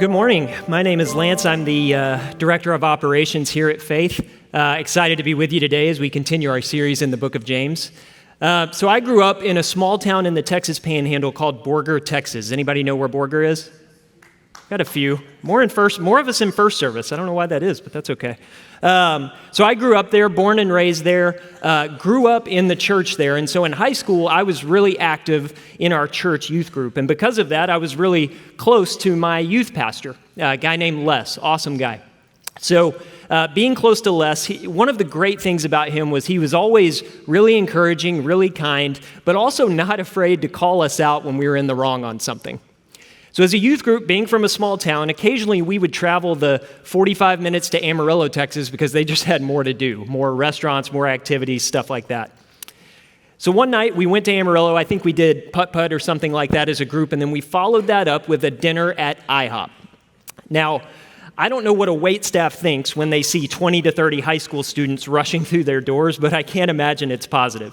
Good morning. My name is Lance. I'm the Director of Operations here at Faith. Excited to be with you today as we continue our series in the book of James. So I grew up in a small town in the Texas Panhandle called Borger, Texas. Anybody know where Borger is? Got a few. More of us in first service. I don't know why that is, but that's okay. So I grew up there, born and raised there, grew up in the church there. And so in high school, I was really active in our church youth group. And because of that, I was really close to my youth pastor, a guy named Les, awesome guy. So being close to Les, one of the great things about him was he was always really encouraging, really kind, but also not afraid to call us out when we were in the wrong on something. So as a youth group, being from a small town, occasionally we would travel the 45 minutes to Amarillo, Texas, because they just had more to do, more restaurants, more activities, stuff like that. So one night we went to Amarillo. I think we did putt-putt or something like that as a group, and then we followed that up with a dinner at IHOP. Now, I don't know what a waitstaff thinks when they see 20 to 30 high school students rushing through their doors, but I can't imagine it's positive.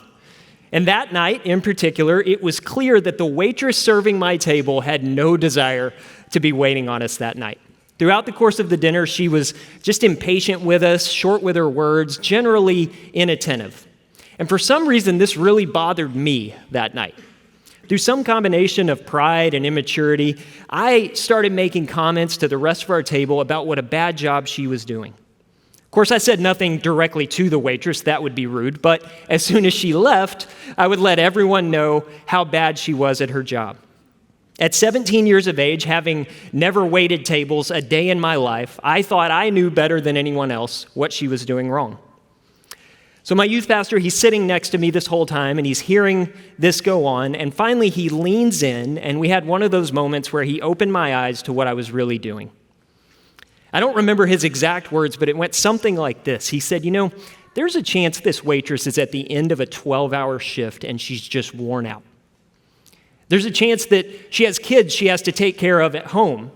And that night, in particular, it was clear that the waitress serving my table had no desire to be waiting on us that night. Throughout the course of the dinner, she was just impatient with us, short with her words, generally inattentive. And for some reason, this really bothered me that night. Through some combination of pride and immaturity, I started making comments to the rest of our table about what a bad job she was doing. Of course, I said nothing directly to the waitress, that would be rude, but as soon as she left, I would let everyone know how bad she was at her job. At 17 years of age, having never waited tables a day in my life, I thought I knew better than anyone else what she was doing wrong. So my youth pastor, he's sitting next to me this whole time, and he's hearing this go on, and finally he leans in, and we had one of those moments where he opened my eyes to what I was really doing. I don't remember his exact words, but it went something like this. He said, there's a chance this waitress is at the end of a 12-hour shift and she's just worn out. There's a chance that she has kids she has to take care of at home.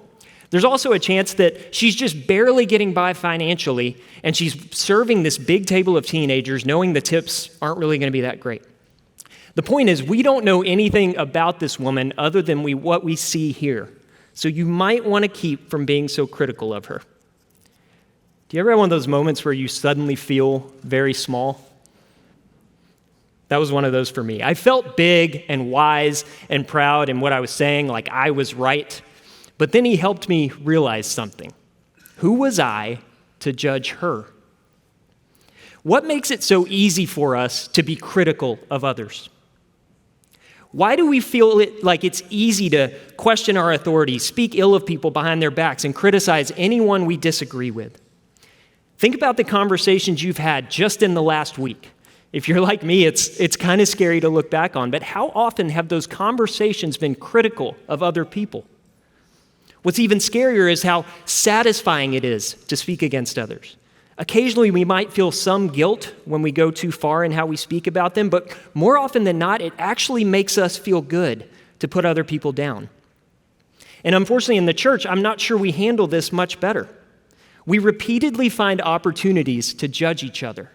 There's also a chance that she's just barely getting by financially and she's serving this big table of teenagers knowing the tips aren't really going to be that great. The point is, we don't know anything about this woman other than what we see here. So you might want to keep from being so critical of her. Do you ever have one of those moments where you suddenly feel very small? That was one of those for me. I felt big and wise and proud in what I was saying, like I was right. But then he helped me realize something. Who was I to judge her? What makes it so easy for us to be critical of others? Why do we feel like it's easy to question our authority, speak ill of people behind their backs, and criticize anyone we disagree with? Think about the conversations you've had just in the last week. If you're like me, it's kind of scary to look back on, but how often have those conversations been critical of other people? What's even scarier is how satisfying it is to speak against others. Occasionally, we might feel some guilt when we go too far in how we speak about them, but more often than not, it actually makes us feel good to put other people down. And unfortunately, in the church, I'm not sure we handle this much better. We repeatedly find opportunities to judge each other.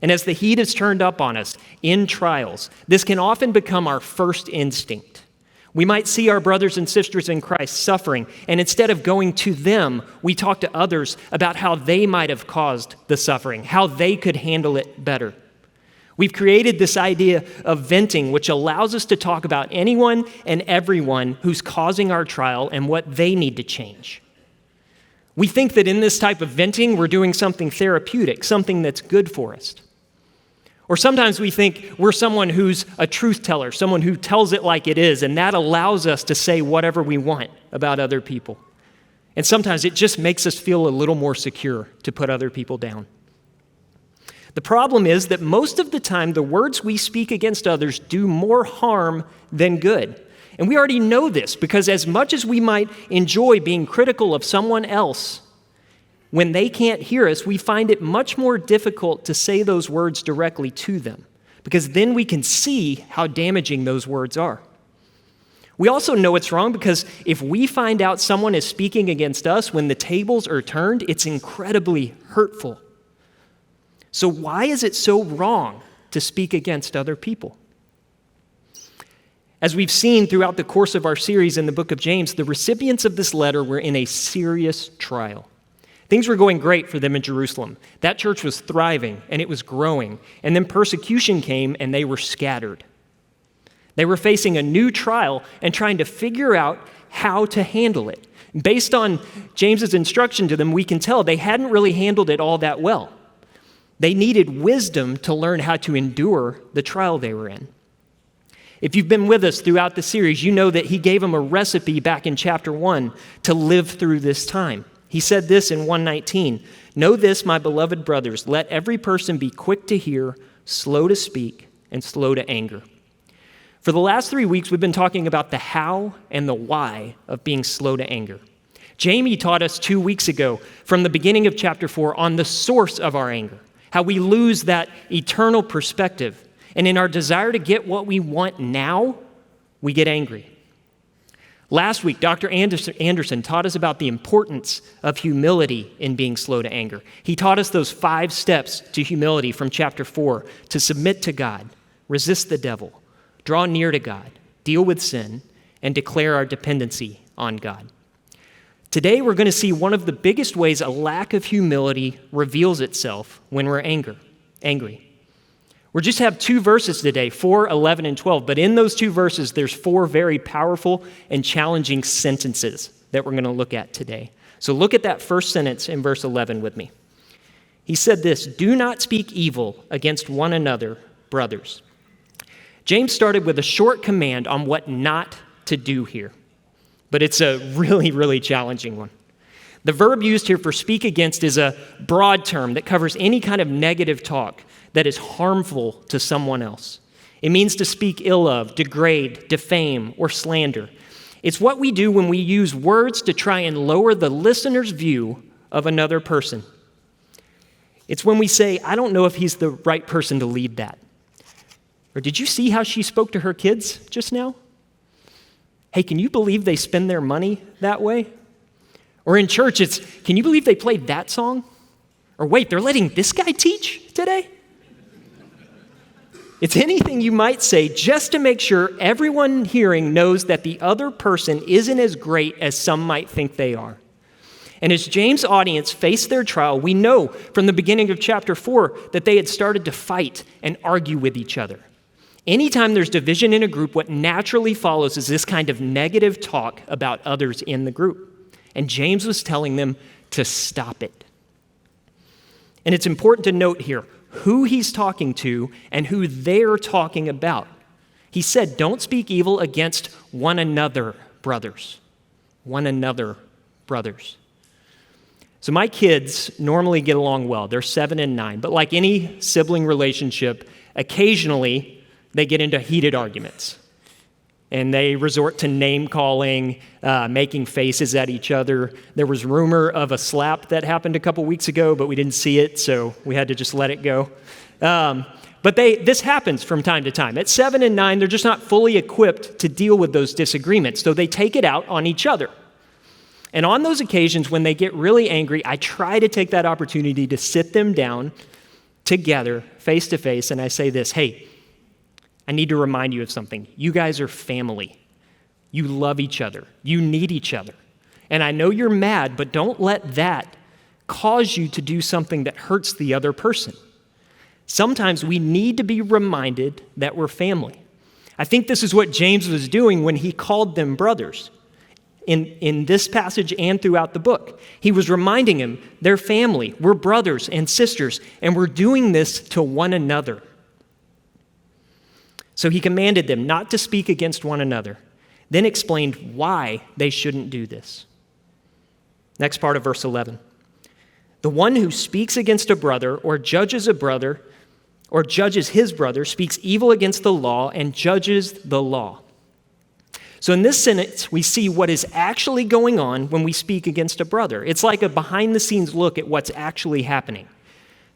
And as the heat is turned up on us in trials, this can often become our first instinct. We might see our brothers and sisters in Christ suffering, and instead of going to them, we talk to others about how they might have caused the suffering, how they could handle it better. We've created this idea of venting, which allows us to talk about anyone and everyone who's causing our trial and what they need to change. We think that in this type of venting, we're doing something therapeutic, something that's good for us. Or sometimes we think we're someone who's a truth teller, someone who tells it like it is, and that allows us to say whatever we want about other people. And sometimes it just makes us feel a little more secure to put other people down. The problem is that most of the time, the words we speak against others do more harm than good. And we already know this because as much as we might enjoy being critical of someone else, when they can't hear us, we find it much more difficult to say those words directly to them, because then we can see how damaging those words are. We also know it's wrong because if we find out someone is speaking against us when the tables are turned, it's incredibly hurtful. So why is it so wrong to speak against other people? As we've seen throughout the course of our series in the book of James, the recipients of this letter were in a serious trial. Things were going great for them in Jerusalem. That church was thriving and it was growing. And then persecution came and they were scattered. They were facing a new trial and trying to figure out how to handle it. Based on James's instruction to them, we can tell they hadn't really handled it all that well. They needed wisdom to learn how to endure the trial they were in. If you've been with us throughout the series, you know that he gave them a recipe back in chapter 1 to live through this time. He said this in 1:19, "Know this, my beloved brothers, let every person be quick to hear, slow to speak, and slow to anger." For the last 3 weeks, we've been talking about the how and the why of being slow to anger. Jamie taught us 2 weeks ago from the beginning of chapter 4 on the source of our anger, how we lose that eternal perspective. And in our desire to get what we want now, we get angry. Last week, Dr. Anderson taught us about the importance of humility in being slow to anger. He taught us those 5 steps to humility from chapter 4, to submit to God, resist the devil, draw near to God, deal with sin, and declare our dependency on God. Today, we're going to see one of the biggest ways a lack of humility reveals itself when we're angry. We'll just have 2 verses today, 4, 11, and 12. But in those 2 verses, there's 4 very powerful and challenging sentences that we're going to look at today. So look at that first sentence in verse 11 with me. He said this, "Do not speak evil against one another, brothers." James started with a short command on what not to do here. But it's a really, really challenging one. The verb used here for speak against is a broad term that covers any kind of negative talk that is harmful to someone else. It means to speak ill of, degrade, defame, or slander. It's what we do when we use words to try and lower the listener's view of another person. It's when we say, "I don't know if he's the right person to lead that." Or, "Did you see how she spoke to her kids just now? Hey, can you believe they spend their money that way?" Or in church, it's, "Can you believe they played that song?" Or, "Wait, they're letting this guy teach today?" It's anything you might say just to make sure everyone hearing knows that the other person isn't as great as some might think they are. And as James' audience faced their trial, we know from the beginning of chapter 4 that they had started to fight and argue with each other. Anytime there's division in a group, what naturally follows is this kind of negative talk about others in the group. And James was telling them to stop it. And it's important to note here who he's talking to and who they're talking about. He said, "Don't speak evil against one another, brothers." One another, brothers. So my kids normally get along well. They're 7 and 9. But like any sibling relationship, occasionally they get into heated arguments. And they resort to name-calling, making faces at each other. There was rumor of a slap that happened a couple weeks ago, but we didn't see it, so we had to just let it go. But this happens from time to time. At 7 and 9, they're just not fully equipped to deal with those disagreements, so they take it out on each other. And on those occasions, when they get really angry, I try to take that opportunity to sit them down together, face to face, and I say this, "Hey, I need to remind you of something. You guys are family. You love each other. You need each other. And I know you're mad, but don't let that cause you to do something that hurts the other person. Sometimes we need to be reminded that we're family." I think this is what James was doing when he called them brothers. In this passage and throughout the book, he was reminding them, they're family. We're brothers and sisters, and we're doing this to one another. So he commanded them not to speak against one another, then explained why they shouldn't do this. Next part of verse 11. "The one who speaks against a brother or judges his brother speaks evil against the law and judges the law." So in this sentence, we see what is actually going on when we speak against a brother. It's like a behind-the-scenes look at what's actually happening.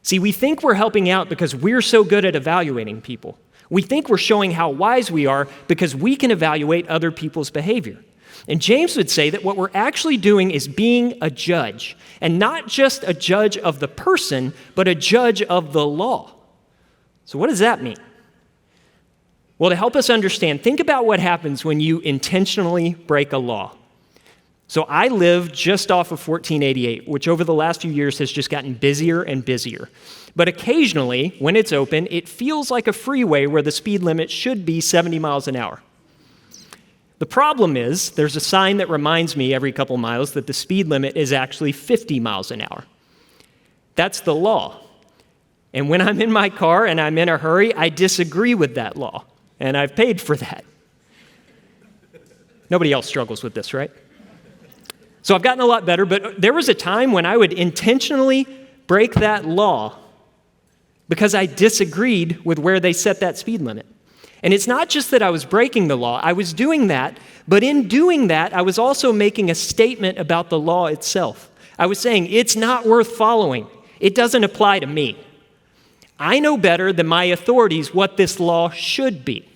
See, we think we're helping out because we're so good at evaluating people. We think we're showing how wise we are because we can evaluate other people's behavior. And James would say that what we're actually doing is being a judge, and not just a judge of the person, but a judge of the law. So what does that mean? Well, to help us understand, think about what happens when you intentionally break a law. So I live just off of 1488, which over the last few years has just gotten busier and busier. But occasionally, when it's open, it feels like a freeway where the speed limit should be 70 miles an hour. The problem is, there's a sign that reminds me every couple miles that the speed limit is actually 50 miles an hour. That's the law. And when I'm in my car and I'm in a hurry, I disagree with that law, and I've paid for that. Nobody else struggles with this, right? So I've gotten a lot better, but there was a time when I would intentionally break that law because I disagreed with where they set that speed limit. And it's not just that I was breaking the law, I was doing that, but in doing that, I was also making a statement about the law itself. I was saying, it's not worth following. It doesn't apply to me. I know better than my authorities what this law should be.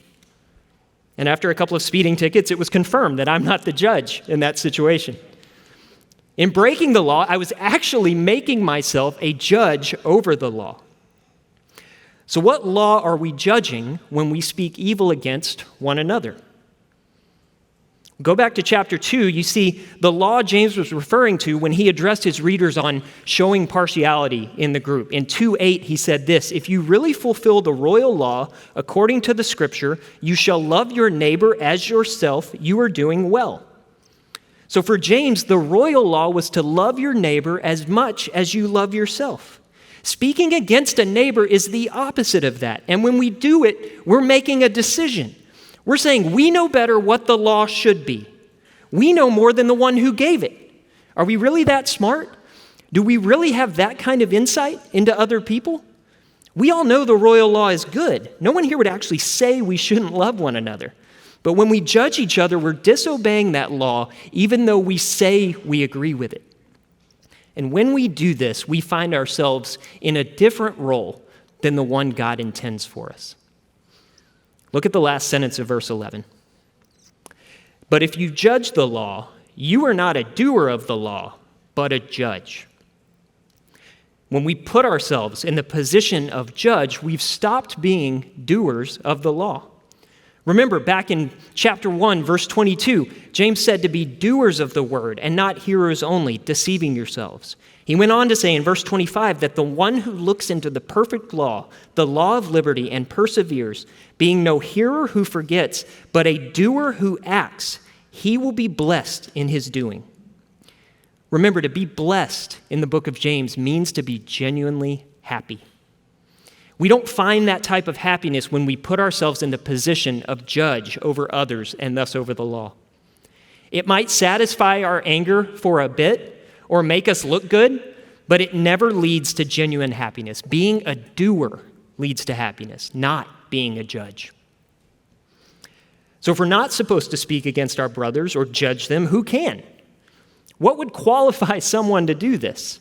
And after a couple of speeding tickets, it was confirmed that I'm not the judge in that situation. In breaking the law, I was actually making myself a judge over the law. So what law are we judging when we speak evil against one another? Go back to chapter 2, you see the law James was referring to when he addressed his readers on showing partiality in the group. In 2:8, he said this, "If you really fulfill the royal law according to the scripture, you shall love your neighbor as yourself, you are doing well." So for James, the royal law was to love your neighbor as much as you love yourself. Speaking against a neighbor is the opposite of that. And when we do it, we're making a decision. We're saying we know better what the law should be. We know more than the one who gave it. Are we really that smart? Do we really have that kind of insight into other people? We all know the royal law is good. No one here would actually say we shouldn't love one another. But when we judge each other, we're disobeying that law, even though we say we agree with it. And when we do this, we find ourselves in a different role than the one God intends for us. Look at the last sentence of verse 11. "But if you judge the law, you are not a doer of the law, but a judge." When we put ourselves in the position of judge, we've stopped being doers of the law. Remember, back in chapter 1, verse 22, James said to be doers of the word and not hearers only, deceiving yourselves. He went on to say in verse 25 that the one who looks into the perfect law, the law of liberty, and perseveres, being no hearer who forgets, but a doer who acts, he will be blessed in his doing. Remember, to be blessed in the book of James means to be genuinely happy. We don't find that type of happiness when we put ourselves in the position of judge over others and thus over the law. It might satisfy our anger for a bit or make us look good, but it never leads to genuine happiness. Being a doer leads to happiness, not being a judge. So if we're not supposed to speak against our brothers or judge them, who can? What would qualify someone to do this?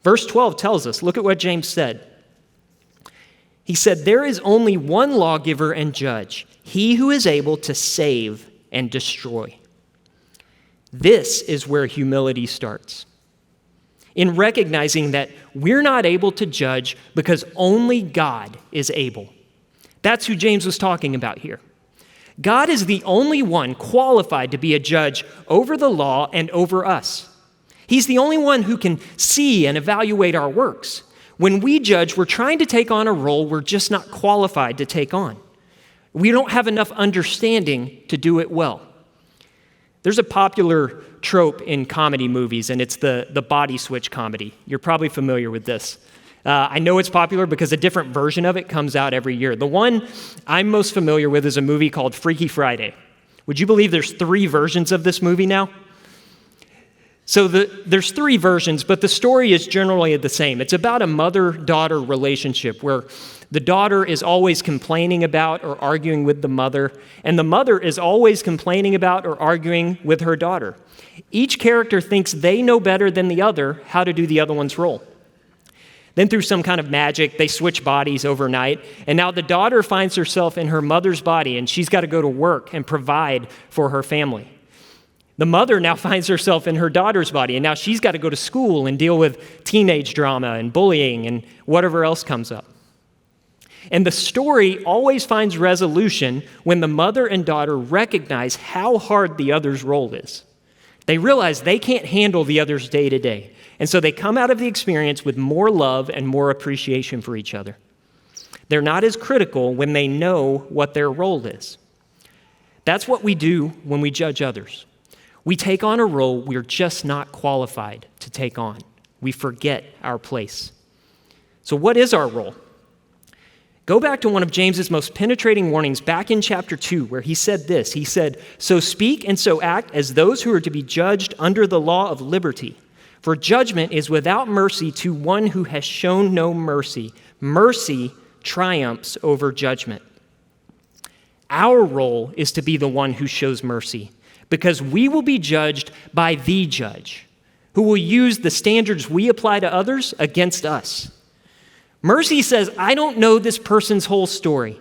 Verse 12 tells us, look at what James said. He said, "There is only one lawgiver and judge, he who is able to save and destroy." This is where humility starts. In recognizing that we're not able to judge because only God is able. That's who James was talking about here. God is the only one qualified to be a judge over the law and over us. He's the only one who can see and evaluate our works. When we judge, we're trying to take on a role we're just not qualified to take on. We don't have enough understanding to do it well. There's a popular trope in comedy movies, and it's the body switch comedy. You're probably familiar with this. I know it's popular because a different version of it comes out every year. The one I'm most familiar with is a movie called Freaky Friday. Would you believe there's 3 versions of this movie now? So there's 3 versions, but the story is generally the same. It's about a mother-daughter relationship where the daughter is always complaining about or arguing with the mother, and the mother is always complaining about or arguing with her daughter. Each character thinks they know better than the other how to do the other one's role. Then through some kind of magic, they switch bodies overnight, and now the daughter finds herself in her mother's body, and she's got to go to work and provide for her family. The mother now finds herself in her daughter's body, and now she's got to go to school and deal with teenage drama and bullying and whatever else comes up. And the story always finds resolution when the mother and daughter recognize how hard the other's role is. They realize they can't handle the other's day to day. And so they come out of the experience with more love and more appreciation for each other. They're not as critical when they know what their role is. That's what we do when we judge others. We take on a role we're just not qualified to take on. We forget our place. So what is our role? Go back to one of James's most penetrating warnings back in chapter 2, where he said this. He said, "So speak and so act as those who are to be judged under the law of liberty. For judgment is without mercy to one who has shown no mercy. Mercy triumphs over judgment." Our role is to be the one who shows mercy, because we will be judged by the judge, who will use the standards we apply to others against us. Mercy says, I don't know this person's whole story.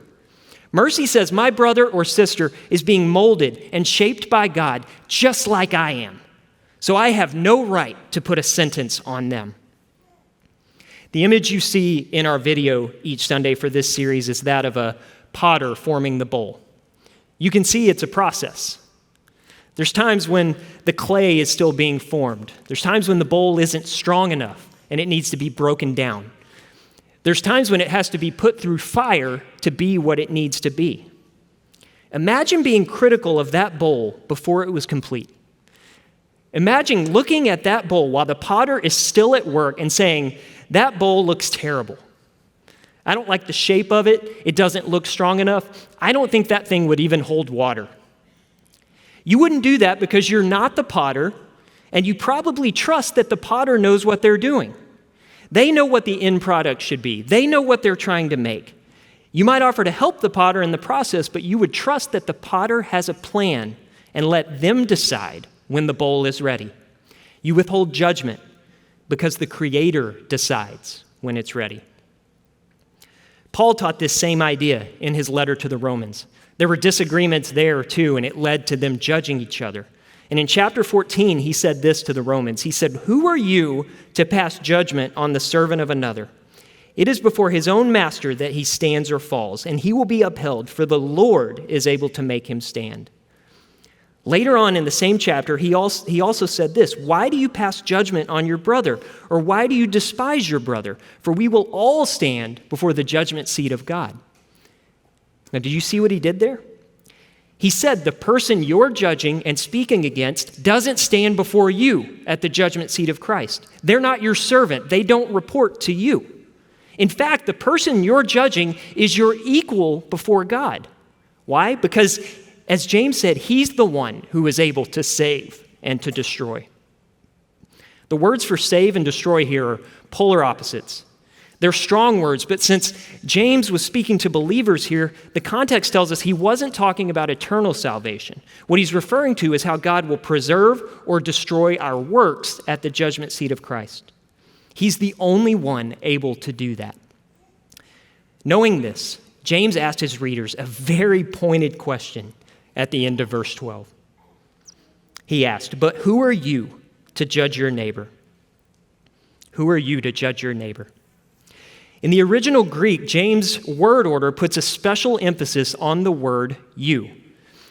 Mercy says, my brother or sister is being molded and shaped by God just like I am. So I have no right to put a sentence on them. The image you see in our video each Sunday for this series is that of a potter forming the bowl. You can see it's a process. There's times when the clay is still being formed. There's times when the bowl isn't strong enough and it needs to be broken down. There's times when it has to be put through fire to be what it needs to be. Imagine being critical of that bowl before it was complete. Imagine looking at that bowl while the potter is still at work and saying, that bowl looks terrible. I don't like the shape of it. It doesn't look strong enough. I don't think that thing would even hold water. You wouldn't do that because you're not the potter, and you probably trust that the potter knows what they're doing. They know what the end product should be. They know what they're trying to make. You might offer to help the potter in the process, but you would trust that the potter has a plan and let them decide when the bowl is ready. You withhold judgment because the Creator decides when it's ready. Paul taught this same idea in his letter to the Romans. There were disagreements there too, and it led to them judging each other. And in chapter 14, he said this to the Romans. He said, "Who are you to pass judgment on the servant of another? It is before his own master that he stands or falls, and he will be upheld, for the Lord is able to make him stand." Later on in the same chapter, he also said this, "Why do you pass judgment on your brother? Or why do you despise your brother? For we will all stand before the judgment seat of God." Now, did you see what he did there? He said the person you're judging and speaking against doesn't stand before you at the judgment seat of Christ. They're not your servant. They don't report to you. In fact, the person you're judging is your equal before God. Why? Because, as James said, he's the one who is able to save and to destroy. The words for save and destroy here are polar opposites. They're strong words, but since James was speaking to believers here, the context tells us he wasn't talking about eternal salvation. What he's referring to is how God will preserve or destroy our works at the judgment seat of Christ. He's the only one able to do that. Knowing this, James asked his readers a very pointed question at the end of verse 12. He asked, "But who are you to judge your neighbor?" Who are you to judge your neighbor? In the original Greek, James' word order puts a special emphasis on the word you.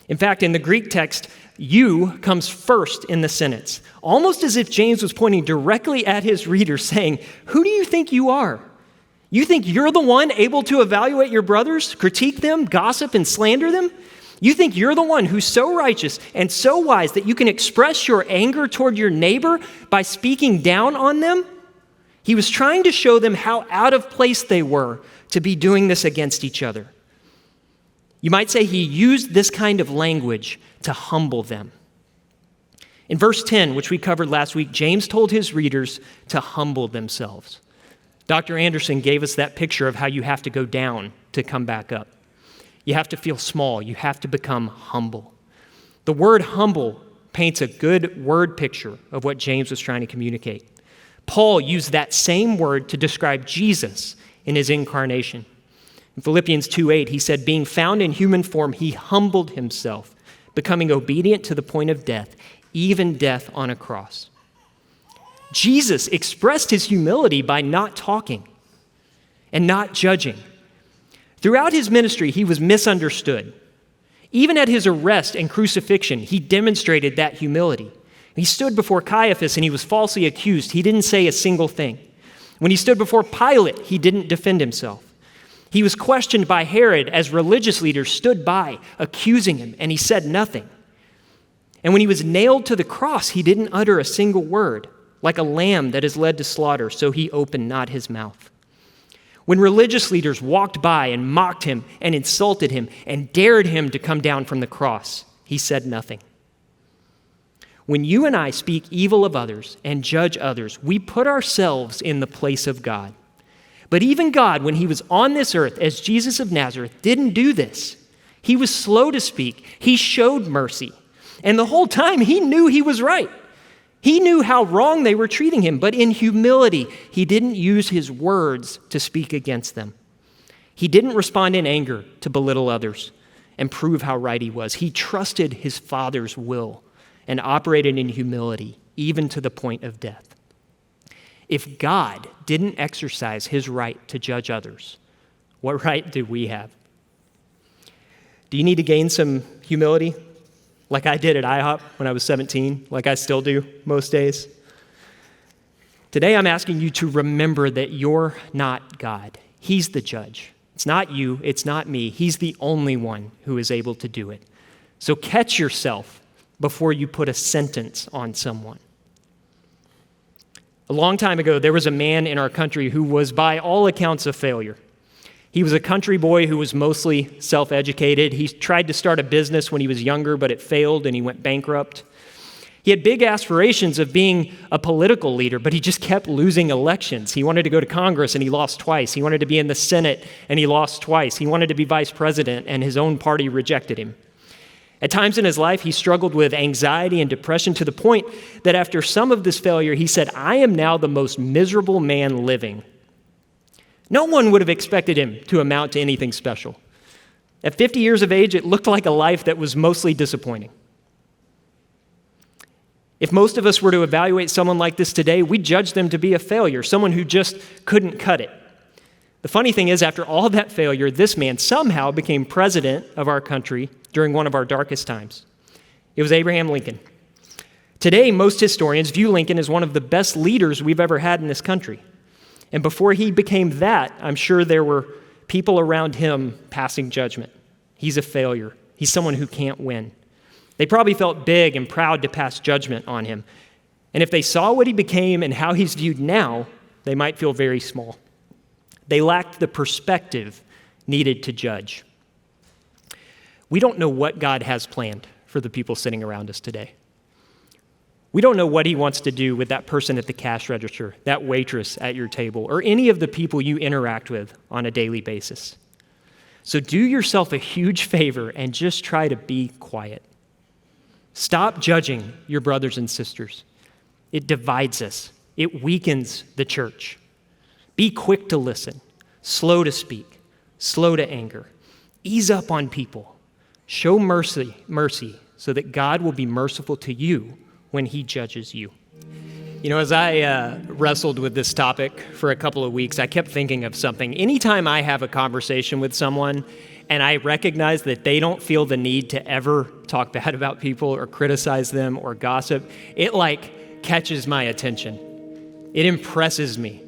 In fact, in the Greek text, you comes first in the sentence, almost as if James was pointing directly at his readers saying, who do you think you are? You think you're the one able to evaluate your brothers, critique them, gossip, and slander them? You think you're the one who's so righteous and so wise that you can express your anger toward your neighbor by speaking down on them? He was trying to show them how out of place they were to be doing this against each other. You might say he used this kind of language to humble them. In verse 10, which we covered last week, James told his readers to humble themselves. Dr. Anderson gave us that picture of how you have to go down to come back up. You have to feel small. You have to become humble. The word humble paints a good word picture of what James was trying to communicate. Paul used that same word to describe Jesus in his incarnation. In Philippians 2:8, he said, being found in human form, he humbled himself, becoming obedient to the point of death, even death on a cross. Jesus expressed his humility by not talking and not judging. Throughout his ministry, he was misunderstood. Even at his arrest and crucifixion, he demonstrated that humility. He stood before Caiaphas and he was falsely accused. He didn't say a single thing. When he stood before Pilate, he didn't defend himself. He was questioned by Herod as religious leaders stood by, accusing him, and he said nothing. And when he was nailed to the cross, he didn't utter a single word, like a lamb that is led to slaughter, so he opened not his mouth. When religious leaders walked by and mocked him and insulted him and dared him to come down from the cross, he said nothing. When you and I speak evil of others and judge others, we put ourselves in the place of God. But even God, when he was on this earth as Jesus of Nazareth, didn't do this. He was slow to speak. He showed mercy. And the whole time he knew he was right. He knew how wrong they were treating him, but in humility, he didn't use his words to speak against them. He didn't respond in anger to belittle others and prove how right he was. He trusted his Father's will and operated in humility, even to the point of death. If God didn't exercise his right to judge others, what right do we have? Do you need to gain some humility? Like I did at IHOP when I was 17, like I still do most days. Today I'm asking you to remember that you're not God. He's the judge. It's not you, it's not me. He's the only one who is able to do it. So catch yourself before you put a sentence on someone. A long time ago, there was a man in our country who was by all accounts a failure. He was a country boy who was mostly self-educated. He tried to start a business when he was younger, but it failed and he went bankrupt. He had big aspirations of being a political leader, but he just kept losing elections. He wanted to go to Congress and he lost twice. He wanted to be in the Senate and he lost twice. He wanted to be vice president and his own party rejected him. At times in his life, he struggled with anxiety and depression to the point that after some of this failure, he said, "I am now the most miserable man living." No one would have expected him to amount to anything special. At 50 years of age, it looked like a life that was mostly disappointing. If most of us were to evaluate someone like this today, we'd judge them to be a failure, someone who just couldn't cut it. The funny thing is, after all that failure, this man somehow became president of our country during one of our darkest times. It was Abraham Lincoln. Today, most historians view Lincoln as one of the best leaders we've ever had in this country. And before he became that, I'm sure there were people around him passing judgment. He's a failure. He's someone who can't win. They probably felt big and proud to pass judgment on him. And if they saw what he became and how he's viewed now, they might feel very small. They lacked the perspective needed to judge. We don't know what God has planned for the people sitting around us today. We don't know what he wants to do with that person at the cash register, that waitress at your table, or any of the people you interact with on a daily basis. So do yourself a huge favor and just try to be quiet. Stop judging your brothers and sisters. It divides us. It weakens the church. Be quick to listen, slow to speak, slow to anger. Ease up on people. Show mercy so that God will be merciful to you when he judges you. You know, as I wrestled with this topic for a couple of weeks, I kept thinking of something. Anytime I have a conversation with someone and I recognize that they don't feel the need to ever talk bad about people or criticize them or gossip, it catches my attention. It impresses me.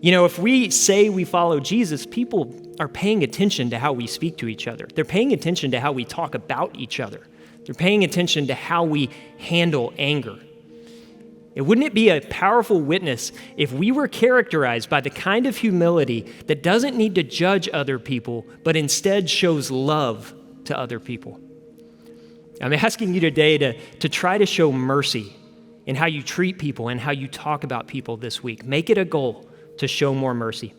You know, if we say we follow Jesus, people are paying attention to how we speak to each other. They're paying attention to how we talk about each other. They're paying attention to how we handle anger. And wouldn't it be a powerful witness if we were characterized by the kind of humility that doesn't need to judge other people, but instead shows love to other people? I'm asking you today to try to show mercy in how you treat people and how you talk about people this week. Make it a goal to show more mercy.